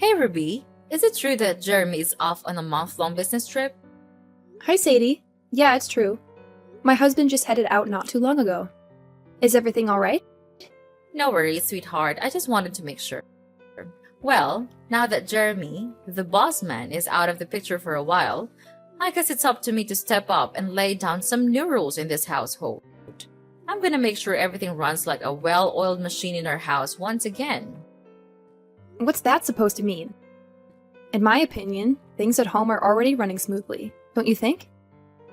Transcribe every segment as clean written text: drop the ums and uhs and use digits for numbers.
Hey Ruby, is it true that Jeremy is off on a month-long business trip? Hi, Sadie. Yeah, it's true. My husband just headed out not too long ago. Is everything all right? No worries, sweetheart. I just wanted to make sure. Well, now that Jeremy, the boss man, is out of the picture for a while, I guess it's up to me to step up and lay down some new rules in this household. I'm gonna make sure everything runs like a well-oiled machine in our house once again. What's that supposed to mean? In my opinion, things at home are already running smoothly, don't you think?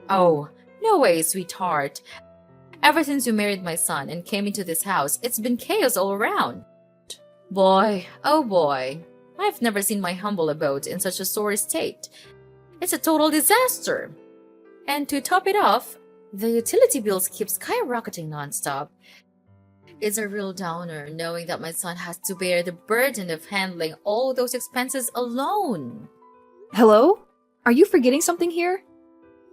Oh, no way, sweetheart. Ever since you married my son and came into this house, it's been chaos all around. Boy, oh boy, I've never seen my humble abode in such a sore state. It's a total disaster. And to top it off, the utility bills keep skyrocketing nonstop. It's a real downer knowing that my son has to bear the burden of handling all those expenses alone. Hello? Are you forgetting something here?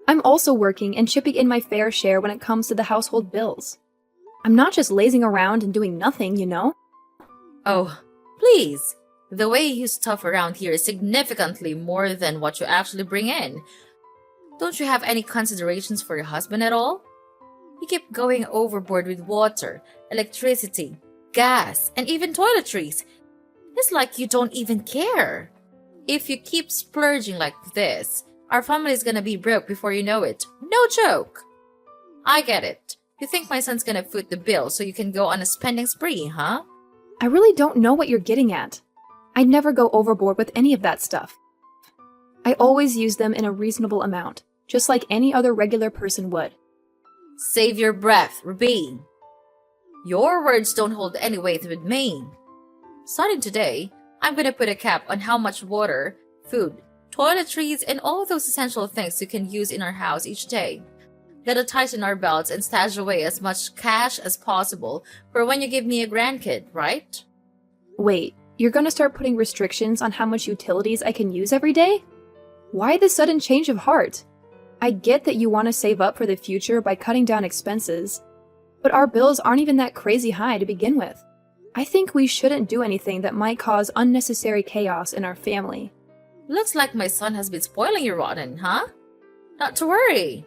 I'm also working and chipping in my fair share when it comes to the household bills. I'm not just lazing around and doing nothing, you know? Oh, please. The way you stuff around here is significantly more than what you actually bring in. Don't you have any considerations for your husband at all? You keep going overboard with water, electricity, gas, and even toiletries. It's like you don't even care. If you keep splurging like this, our family is gonna be broke before you know it. No joke. I get it. You think my son's gonna foot the bill so you can go on a spending spree, huh? I really don't know what you're getting at. I'd never go overboard with any of that stuff. I always use them in a reasonable amount, just like any other regular person would. Save your breath, Ruby. Your words don't hold any weight with me. Starting today, I'm gonna put a cap on how much water, food, toiletries, and all those essential things you can use in our house each day. Gotta tighten our belts and stash away as much cash as possible for when you give me a grandkid, right? Wait, you're gonna start putting restrictions on how much utilities I can use every day? Why this sudden change of heart? I get that you want to save up for the future by cutting down expenses, but our bills aren't even that crazy high to begin with. I think we shouldn't do anything that might cause unnecessary chaos in our family. Looks like my son has been spoiling you rotten, huh? Not to worry.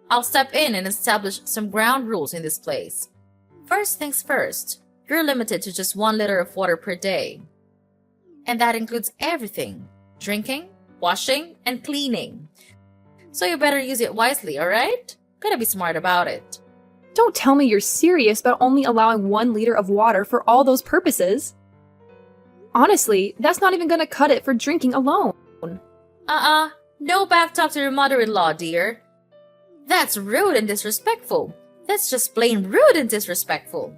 I'll step in and establish some ground rules in this place. First things first, you're limited to just 1 liter of water per day. And that includes everything: drinking, washing, and cleaning. So you better use it wisely, alright? Gotta be smart about it. Don't tell me you're serious about only allowing 1 liter of water for all those purposes. Honestly, that's not even gonna cut it for drinking alone. No backtalk to your mother-in-law, dear. That's rude and disrespectful. That's just plain rude and disrespectful.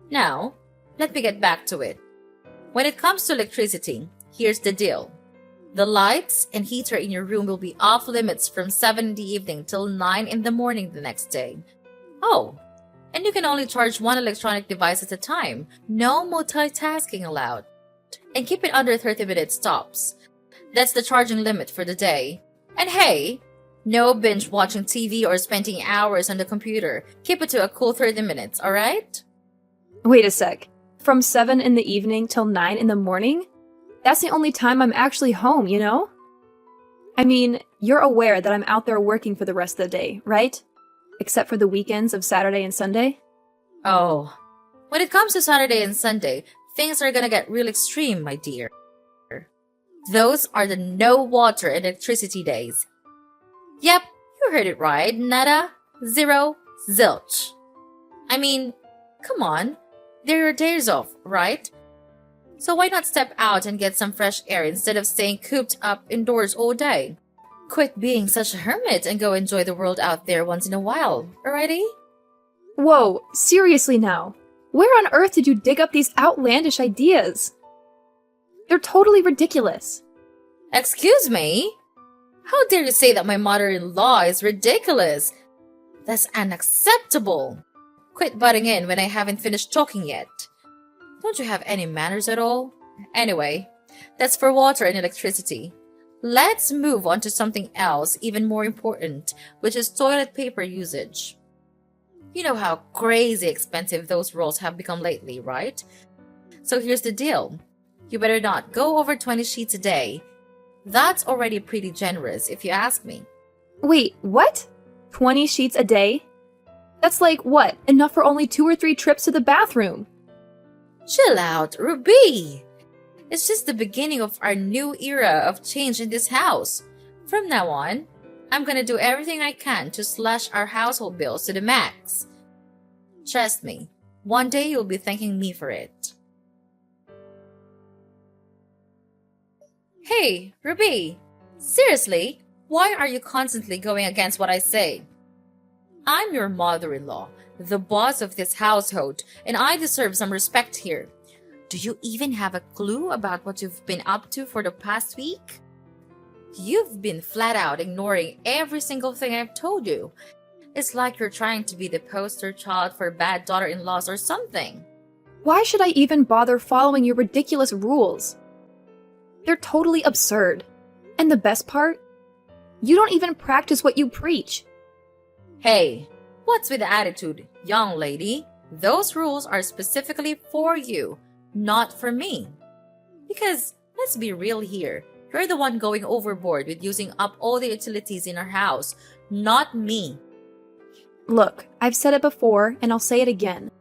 Now, let me get back to it. When it comes to electricity, here's the deal. The lights and heater in your room will be off limits from 7 in the evening till 9 in the morning the next day. Oh, and you can only charge 1 electronic device at a time. No multitasking allowed. And keep it under 30-minute stops. That's the charging limit for the day. And hey, no binge watching TV or spending hours on the computer. Keep it to a cool 30 minutes, alright? Wait a sec. From 7 in the evening till 9 in the morning? That's the only time I'm actually home, you know? I mean, you're aware that I'm out there working for the rest of the day, right? Except for the weekends of Saturday and Sunday? Oh, when it comes to Saturday and Sunday, things are gonna get real extreme, my dear. Those are the no water and electricity days. Yep, you heard it right. Nada, zero, zilch. I mean, come on. They're your days off, right? So why not step out and get some fresh air instead of staying cooped up indoors all day? Quit being such a hermit and go enjoy the world out there once in a while, alrighty? Whoa, seriously now. Where on earth did you dig up these outlandish ideas? They're totally ridiculous. Excuse me? How dare you say that my mother-in-law is ridiculous? That's unacceptable. Quit butting in when I haven't finished talking yet. Don't you have any manners at all? Anyway, that's for water and electricity. Let's move on to something else even more important, which is toilet paper usage. You know how crazy expensive those rolls have become lately, right? So here's the deal. You better not go over 20 sheets a day. That's already pretty generous, if you ask me. Wait, what? 20 sheets a day? That's like, what, enough for only 2 or 3 trips to the bathroom? Chill out, Ruby! It's just the beginning of our new era of change in this house. From now on, I'm gonna do everything I can to slash our household bills to the max. Trust me, one day you'll be thanking me for it. Hey, Ruby! Seriously, why are you constantly going against what I say? I'm your mother-in-law, the boss of this household, and I deserve some respect here. Do you even have a clue about what you've been up to for the past week? You've been flat out ignoring every single thing I've told you. It's like you're trying to be the poster child for bad daughter-in-laws or something. Why should I even bother following your ridiculous rules? They're totally absurd. And the best part? You don't even practice what you preach. Hey, what's with the attitude, young lady? Those rules are specifically for you, not for me. Because, let's be real here, you're the one going overboard with using up all the utilities in our house, not me. Look, I've said it before, and I'll say it again.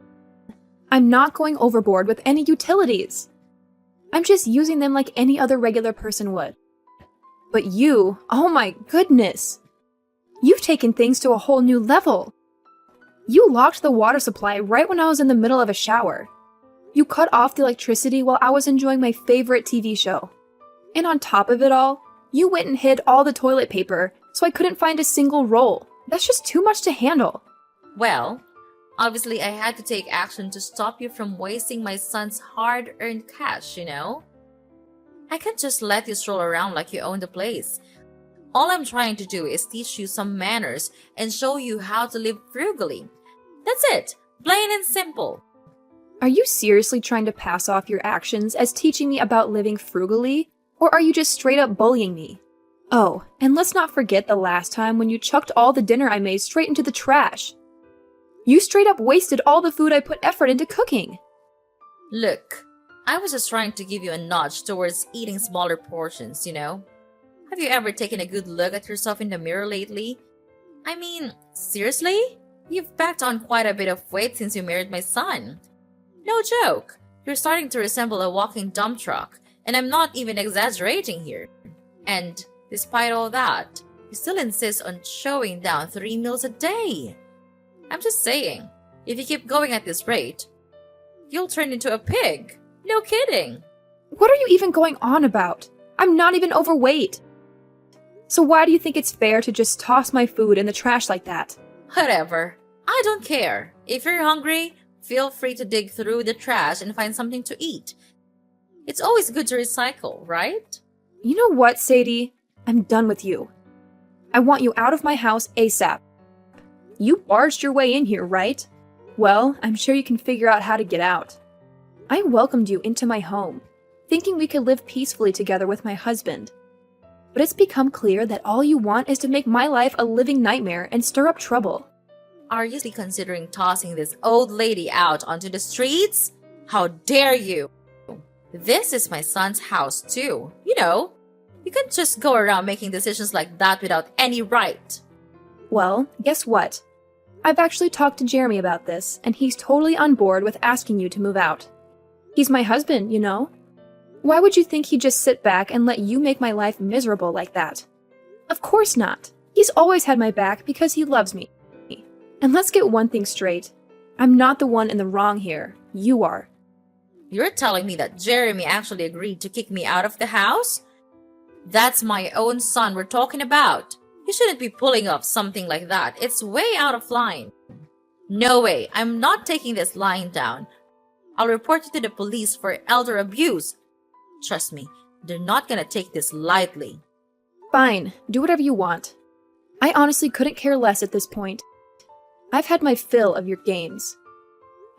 I'm not going overboard with any utilities. I'm just using them like any other regular person would. But you, oh my goodness! You've taken things to a whole new level. You locked the water supply right when I was in the middle of a shower. You cut off the electricity while I was enjoying my favorite TV show. And on top of it all, you went and hid all the toilet paper so I couldn't find a single roll. That's just too much to handle. Well, obviously I had to take action to stop you from wasting my son's hard-earned cash, you know? I can't just let you stroll around like you own the place. All I'm trying to do is teach you some manners and show you how to live frugally. That's it, plain and simple. Are you seriously trying to pass off your actions as teaching me about living frugally? Or are you just straight up bullying me? Oh, and let's not forget the last time when you chucked all the dinner I made straight into the trash. You straight up wasted all the food I put effort into cooking. Look, I was just trying to give you a nudge towards eating smaller portions, you know? Have you ever taken a good look at yourself in the mirror lately? I mean, seriously? You've packed on quite a bit of weight since you married my son. No joke, you're starting to resemble a walking dump truck, and I'm not even exaggerating here. And despite all that, you still insist on showing down 3 meals a day. I'm just saying, if you keep going at this rate, you'll turn into a pig. No kidding. What are you even going on about? I'm not even overweight. So why do you think it's fair to just toss my food in the trash like that? Whatever. I don't care. If you're hungry, feel free to dig through the trash and find something to eat. It's always good to recycle, right? You know what, Sadie? I'm done with you. I want you out of my house ASAP. You barged your way in here, right? Well, I'm sure you can figure out how to get out. I welcomed you into my home, thinking we could live peacefully together with my husband. But it's become clear that all you want is to make my life a living nightmare and stir up trouble. Are you considering tossing this old lady out onto the streets? How dare you! This is my son's house too. You know, you can't just go around making decisions like that without any right. Well, guess what? I've actually talked to Jeremy about this, and he's totally on board with asking you to move out. He's my husband, you know? Why would you think he'd just sit back and let you make my life miserable like that? Of course not. He's always had my back because he loves me. And let's get one thing straight. I'm not the one in the wrong here. You are. You're telling me that Jeremy actually agreed to kick me out of the house? That's my own son we're talking about. You shouldn't be pulling off something like that. It's way out of line. No way. I'm not taking this lying down. I'll report you to the police for elder abuse. Trust me, they're not gonna take this lightly. Fine. Do whatever you want. I honestly couldn't care less at this point. I've had my fill of your games.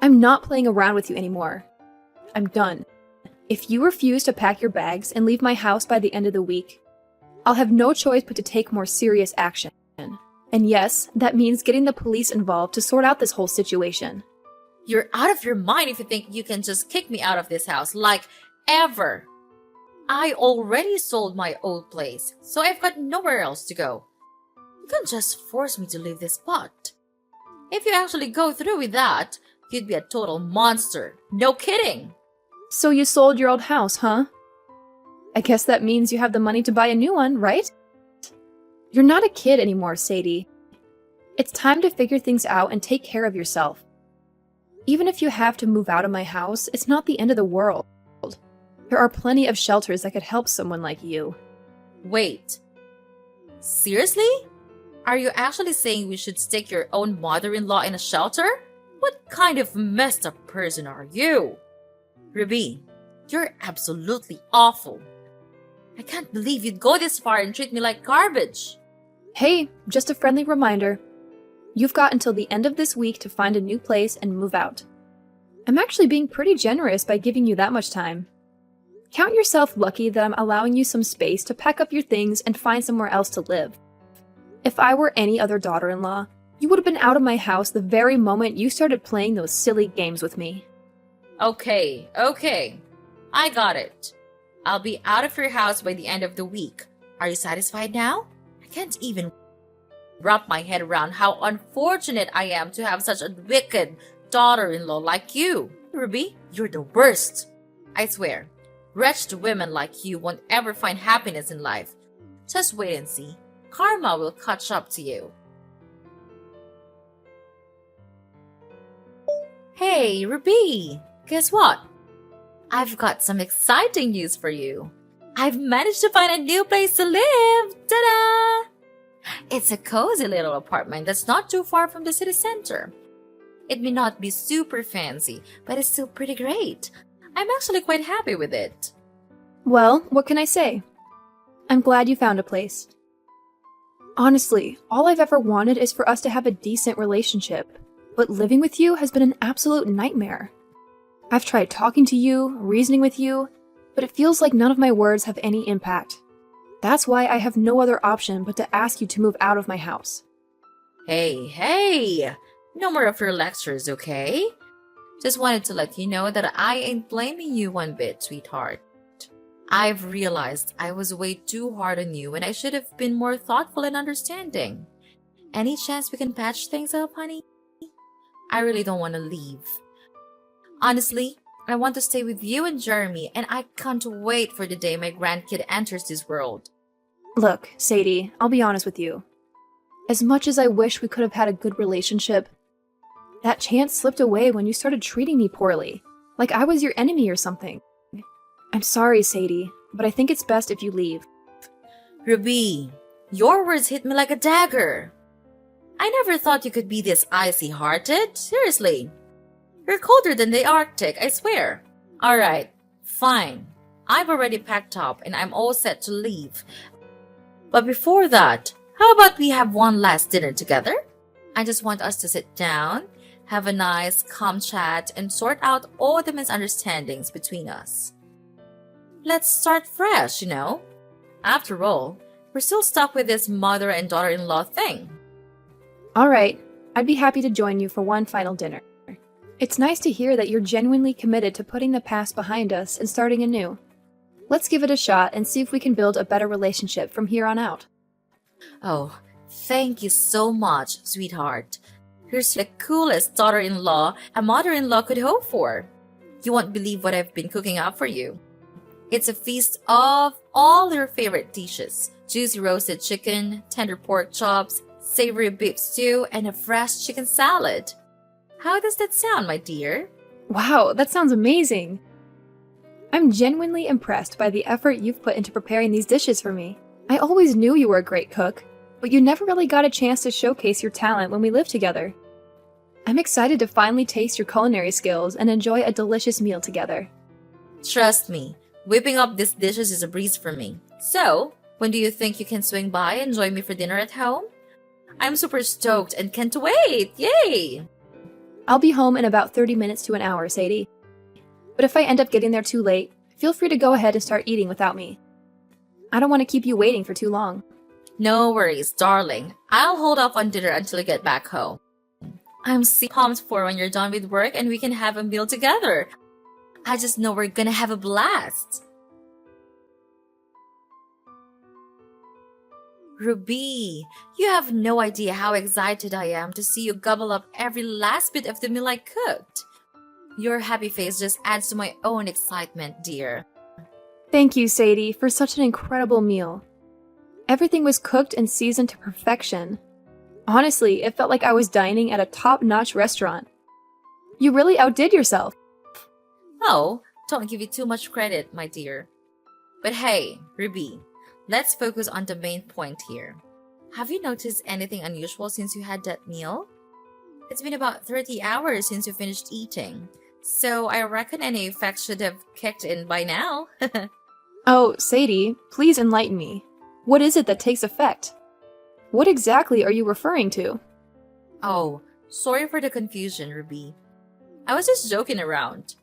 I'm not playing around with you anymore. I'm done. If you refuse to pack your bags and leave my house by the end of the week, I'll have no choice but to take more serious action. And yes, that means getting the police involved to sort out this whole situation. You're out of your mind if you think you can just kick me out of this house like ever. I already sold my old place, so I've got nowhere else to go. You can't just force me to leave this spot. If you actually go through with that, you'd be a total monster. No kidding. So you sold your old house, huh? I guess that means you have the money to buy a new one, right? You're not a kid anymore, Sadie. It's time to figure things out and take care of yourself. Even if you have to move out of my house, it's not the end of the world. There are plenty of shelters that could help someone like you. Wait. Seriously? Are you actually saying we should stick your own mother-in-law in a shelter? What kind of messed up person are you? Ruby, you're absolutely awful. I can't believe you'd go this far and treat me like garbage. Hey, just a friendly reminder. You've got until the end of this week to find a new place and move out. I'm actually being pretty generous by giving you that much time. Count yourself lucky that I'm allowing you some space to pack up your things and find somewhere else to live. If I were any other daughter-in-law, you would have been out of my house the very moment you started playing those silly games with me. Okay. I got it. I'll be out of your house by the end of the week. Are you satisfied now? I can't even wrap my head around how unfortunate I am to have such a wicked daughter-in-law like you. Ruby, you're the worst. I swear, wretched women like you won't ever find happiness in life. Just wait and see. Karma will catch up to you. Hey, Ruby! Guess what? I've got some exciting news for you. I've managed to find a new place to live! Ta-da! It's a cozy little apartment that's not too far from the city center. It may not be super fancy, but it's still pretty great. I'm actually quite happy with it. Well, what can I say? I'm glad you found a place. Honestly, all I've ever wanted is for us to have a decent relationship, but living with you has been an absolute nightmare. I've tried talking to you, reasoning with you, but it feels like none of my words have any impact. That's why I have no other option but to ask you to move out of my house. Hey! No more of your lectures, okay? Just wanted to let you know that I ain't blaming you one bit, sweetheart. I've realized I was way too hard on you and I should have been more thoughtful and understanding. Any chance we can patch things up, honey? I really don't want to leave. Honestly, I want to stay with you and Jeremy, and I can't wait for the day my grandkid enters this world. Look, Sadie, I'll be honest with you. As much as I wish we could have had a good relationship, that chance slipped away when you started treating me poorly, like I was your enemy or something. I'm sorry, Sadie, but I think it's best if you leave. Ruby, your words hit me like a dagger. I never thought you could be this icy-hearted. Seriously. You're colder than the Arctic, I swear. Alright, fine. I've already packed up and I'm all set to leave. But before that, how about we have one last dinner together? I just want us to sit down, have a nice, calm chat, and sort out all the misunderstandings between us. Let's start fresh, you know? After all, we're still stuck with this mother and daughter-in-law thing. Alright, I'd be happy to join you for one final dinner. It's nice to hear that you're genuinely committed to putting the past behind us and starting anew. Let's give it a shot and see if we can build a better relationship from here on out. Oh, thank you so much, sweetheart. You're the coolest daughter-in-law a mother-in-law could hope for. You won't believe what I've been cooking up for you. It's a feast of all your favorite dishes. Juicy roasted chicken, tender pork chops, savory beef stew, and a fresh chicken salad. How does that sound, my dear? Wow, that sounds amazing! I'm genuinely impressed by the effort you've put into preparing these dishes for me. I always knew you were a great cook, but you never really got a chance to showcase your talent when we lived together. I'm excited to finally taste your culinary skills and enjoy a delicious meal together. Trust me, whipping up these dishes is a breeze for me. So, when do you think you can swing by and join me for dinner at home? I'm super stoked and can't wait! Yay! I'll be home in about 30 minutes to an hour, Sadie. But if I end up getting there too late, feel free to go ahead and start eating without me. I don't want to keep you waiting for too long. No worries, darling. I'll hold off on dinner until you get back home. I'm so pumped for when you're done with work and we can have a meal together. I just know we're gonna have a blast. Ruby, you have no idea how excited I am to see you gobble up every last bit of the meal I cooked. Your happy face just adds to my own excitement, dear. Thank you, Sadie, for such an incredible meal. Everything was cooked and seasoned to perfection. Honestly, it felt like I was dining at a top-notch restaurant. You really outdid yourself. Oh, don't give you too much credit, my dear. But hey, Ruby, let's focus on the main point here. Have you noticed anything unusual since you had that meal? It's been about 30 hours since you finished eating, so I reckon any effects should have kicked in by now. Oh, Sadie, please enlighten me. What is it that takes effect? What exactly are you referring to? Oh, sorry for the confusion, Ruby. I was just joking around.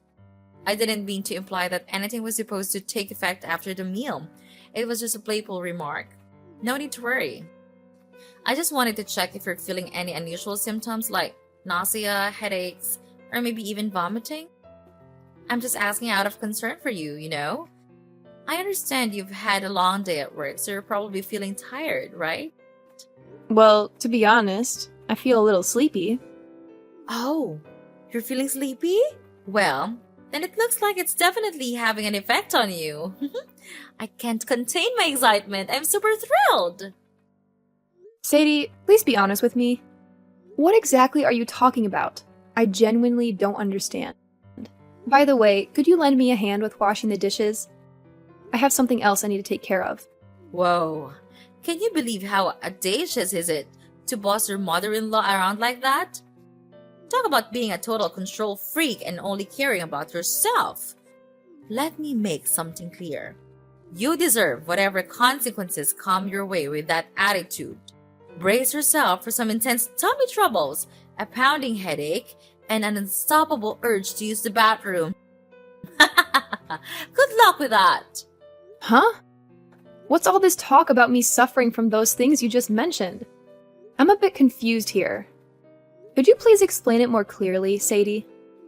I didn't mean to imply that anything was supposed to take effect after the meal. It was just a playful remark. No need to worry. I just wanted to check if you're feeling any unusual symptoms like nausea, headaches, or maybe even vomiting. I'm just asking out of concern for you, you know? I understand you've had a long day at work, so you're probably feeling tired, right? Well, to be honest, I feel a little sleepy. Oh, you're feeling sleepy? Well, then it looks like it's definitely having an effect on you. I can't contain my excitement. I'm super thrilled. Sadie, please be honest with me. What exactly are you talking about? I genuinely don't understand. By the way, could you lend me a hand with washing the dishes? I have something else I need to take care of. Whoa. Can you believe how audacious is it to boss your mother-in-law around like that? Talk about being a total control freak and only caring about yourself. Let me make something clear. You deserve whatever consequences come your way with that attitude. Brace yourself for some intense tummy troubles, a pounding headache, and an unstoppable urge to use the bathroom. Good luck with that! Huh? What's all this talk about me suffering from those things you just mentioned? I'm a bit confused here. Could you please explain it more clearly, Sadie?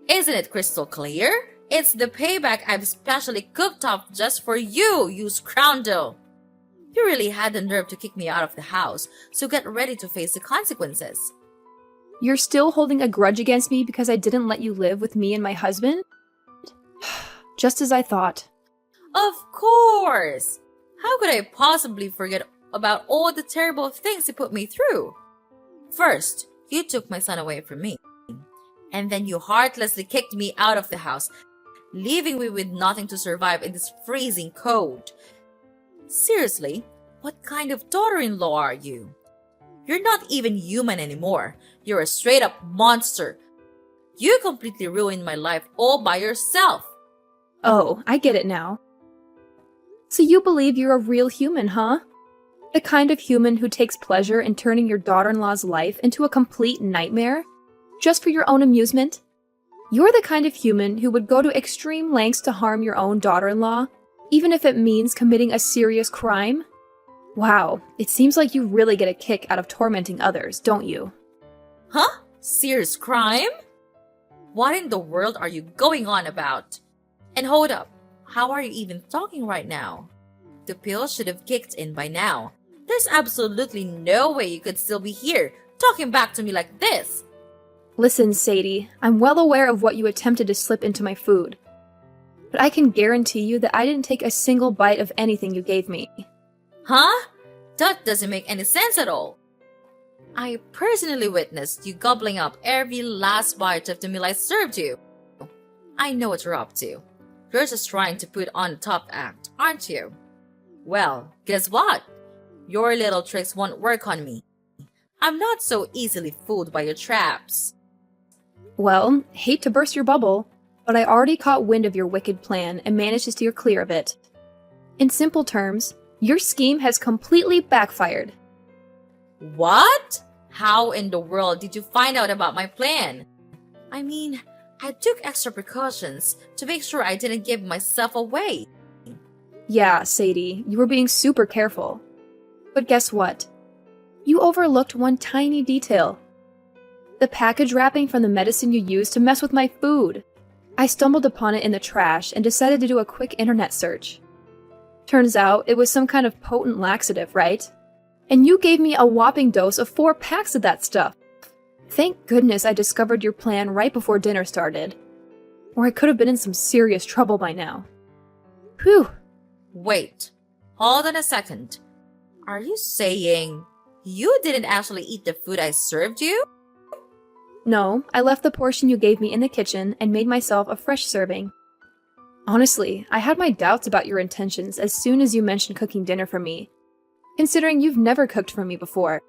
Isn't it crystal clear? It's the payback I've specially cooked up just for you, you scoundrel! You really had the nerve to kick me out of the house, so get ready to face the consequences. You're still holding a grudge against me because I didn't let you live with me and my husband? Just as I thought. Of course! How could I possibly forget about all the terrible things you put me through? First, you took my son away from me. And then you heartlessly kicked me out of the house, leaving me with nothing to survive in this freezing cold. Seriously, what kind of daughter-in-law are you? You're not even human anymore. You're a straight-up monster. You completely ruined my life all by yourself. Oh, I get it now. So you believe you're a real human, huh? The kind of human who takes pleasure in turning your daughter-in-law's life into a complete nightmare? Just for your own amusement? You're the kind of human who would go to extreme lengths to harm your own daughter-in-law, even if it means committing a serious crime? Wow, it seems like you really get a kick out of tormenting others, don't you? Huh? Serious crime? What in the world are you going on about? And hold up, how are you even talking right now? The pill should have kicked in by now. There's absolutely no way you could still be here, talking back to me like this. Listen, Sadie, I'm well aware of what you attempted to slip into my food. But I can guarantee you that I didn't take a single bite of anything you gave me. Huh? That doesn't make any sense at all. I personally witnessed you gobbling up every last bite of the meal I served you. I know what you're up to. You're just trying to put on a top act, aren't you? Well, guess what? Your little tricks won't work on me. I'm not so easily fooled by your traps. Well, hate to burst your bubble, but I already caught wind of your wicked plan and managed to steer clear of it. In simple terms, your scheme has completely backfired. What? How in the world did you find out about my plan? I mean, I took extra precautions to make sure I didn't give myself away. Yeah, Sadie, you were being super careful. But guess what? You overlooked one tiny detail. The package wrapping from the medicine you used to mess with my food. I stumbled upon it in the trash and decided to do a quick internet search. Turns out it was some kind of potent laxative, right? And you gave me a whopping dose of 4 packs of that stuff. Thank goodness I discovered your plan right before dinner started. Or I could have been in some serious trouble by now. Whew. Wait, hold on a second. Are you saying you didn't actually eat the food I served you? No, I left the portion you gave me in the kitchen and made myself a fresh serving. Honestly, I had my doubts about your intentions as soon as you mentioned cooking dinner for me, considering you've never cooked for me before.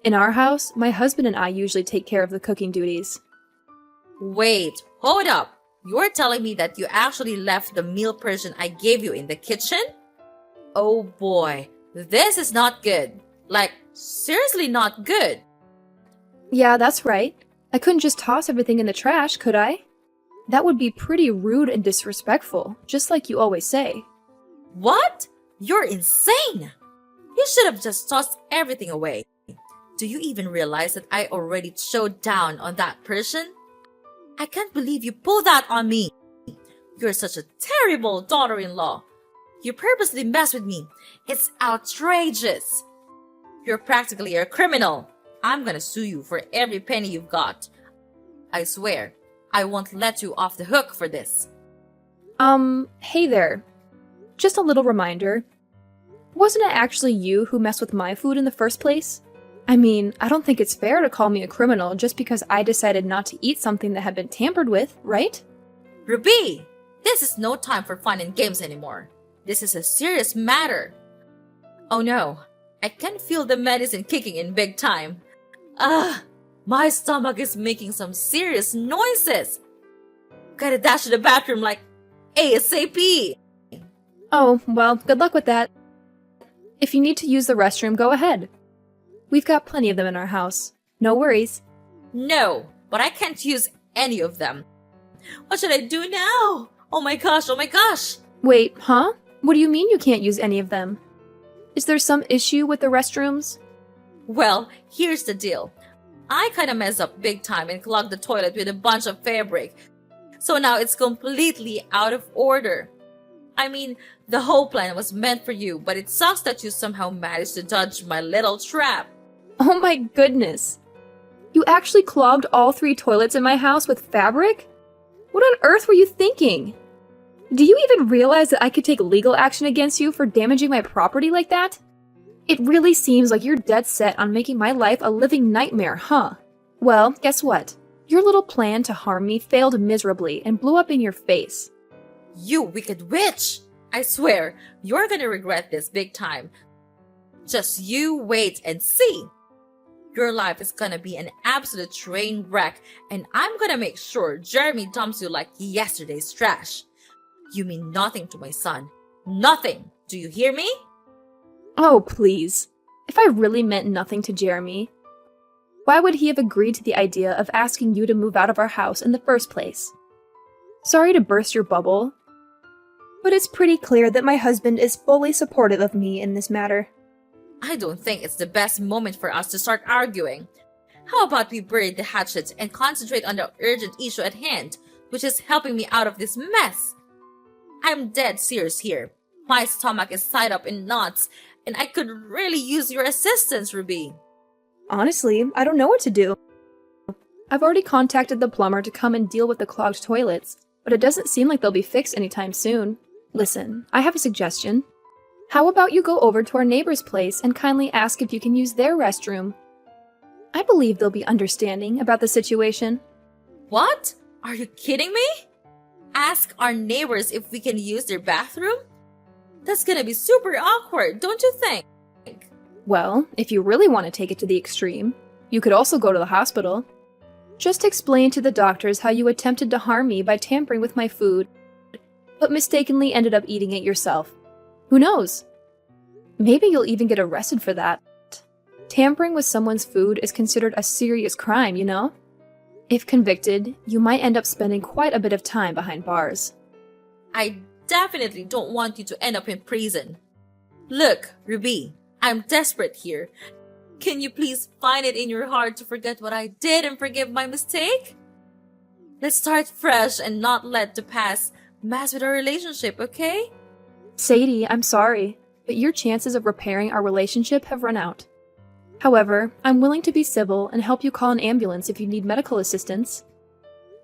In our house, my husband and I usually take care of the cooking duties. Wait, hold up. You're telling me that you actually left the meal portion I gave you in the kitchen? Oh boy, this is not good. Like, seriously not good. Yeah, that's right. I couldn't just toss everything in the trash, could I? That would be pretty rude and disrespectful, just like you always say. What? You're insane! You should have just tossed everything away. Do you even realize that I already chowed down on that person? I can't believe you pulled that on me. You're such a terrible daughter-in-law. You purposely mess with me. It's outrageous. You're practically a criminal. I'm gonna sue you for every penny you've got. I swear, I won't let you off the hook for this. Hey there. Just a little reminder. Wasn't it actually you who messed with my food in the first place? I mean, I don't think it's fair to call me a criminal just because I decided not to eat something that had been tampered with, right? Ruby, this is no time for fun and games anymore. This is a serious matter. Oh no, I can feel the medicine kicking in big time. My stomach is making some serious noises. Gotta dash to the bathroom like ASAP. Oh, well, good luck with that. If you need to use the restroom, go ahead. We've got plenty of them in our house. No worries. No, but I can't use any of them. What should I do now? Oh my gosh, oh my gosh. Wait, huh? What do you mean you can't use any of them? Is there some issue with the restrooms? Well, here's the deal. I kinda messed up big time and clogged the toilet with a bunch of fabric. So now it's completely out of order. I mean, the whole plan was meant for you, but it sucks that you somehow managed to dodge my little trap. Oh my goodness. You actually clogged all 3 toilets in my house with fabric? What on earth were you thinking? Do you even realize that I could take legal action against you for damaging my property like that? It really seems like you're dead set on making my life a living nightmare, huh? Well, guess what? Your little plan to harm me failed miserably and blew up in your face. You wicked witch! I swear, you're gonna regret this big time. Just you wait and see. Your life is gonna be an absolute train wreck, and I'm gonna make sure Jeremy dumps you like yesterday's trash. You mean nothing to my son. Nothing! Do you hear me? Oh, please. If I really meant nothing to Jeremy, why would he have agreed to the idea of asking you to move out of our house in the first place? Sorry to burst your bubble, but it's pretty clear that my husband is fully supportive of me in this matter. I don't think it's the best moment for us to start arguing. How about we bury the hatchet and concentrate on the urgent issue at hand, which is helping me out of this mess? I'm dead serious here. My stomach is tied up in knots, and I could really use your assistance, Ruby. Honestly, I don't know what to do. I've already contacted the plumber to come and deal with the clogged toilets, but it doesn't seem like they'll be fixed anytime soon. Listen, I have a suggestion. How about you go over to our neighbor's place and kindly ask if you can use their restroom? I believe they'll be understanding about the situation. What? Are you kidding me? Ask our neighbors if we can use their bathroom? That's gonna be super awkward, don't you think? Well, if you really want to take it to the extreme, you could also go to the hospital. Just explain to the doctors how you attempted to harm me by tampering with my food, but mistakenly ended up eating it yourself. Who knows? Maybe you'll even get arrested for that. Tampering with someone's food is considered a serious crime, you know? If convicted, you might end up spending quite a bit of time behind bars. I definitely don't want you to end up in prison. Look, Ruby, I'm desperate here. Can you please find it in your heart to forget what I did and forgive my mistake? Let's start fresh and not let the past mess with our relationship, okay? Sadie, I'm sorry, but your chances of repairing our relationship have run out. However, I'm willing to be civil and help you call an ambulance if you need medical assistance.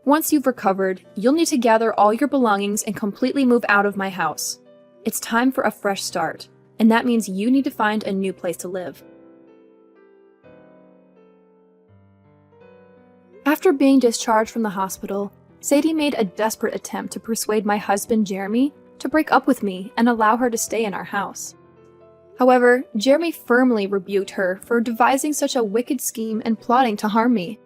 Once you've recovered, you'll need to gather all your belongings and completely move out of my house. It's time for a fresh start, and that means you need to find a new place to live. After being discharged from the hospital, Sadie made a desperate attempt to persuade my husband, Jeremy, to break up with me and allow her to stay in our house. However, Jeremy firmly rebuked her for devising such a wicked scheme and plotting to harm me.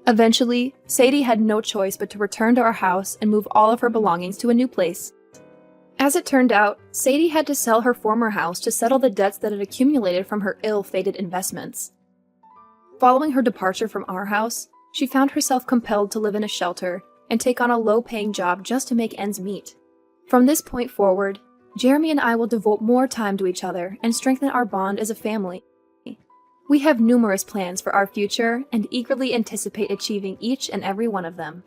Eventually, Sadie had no choice but to return to our house and move all of her belongings to a new place. As it turned out, Sadie had to sell her former house to settle the debts that had accumulated from her ill-fated investments. Following her departure from our house, she found herself compelled to live in a shelter and take on a low-paying job just to make ends meet. From this point forward, Jeremy and I will devote more time to each other and strengthen our bond as a family. We have numerous plans for our future and eagerly anticipate achieving each and every one of them.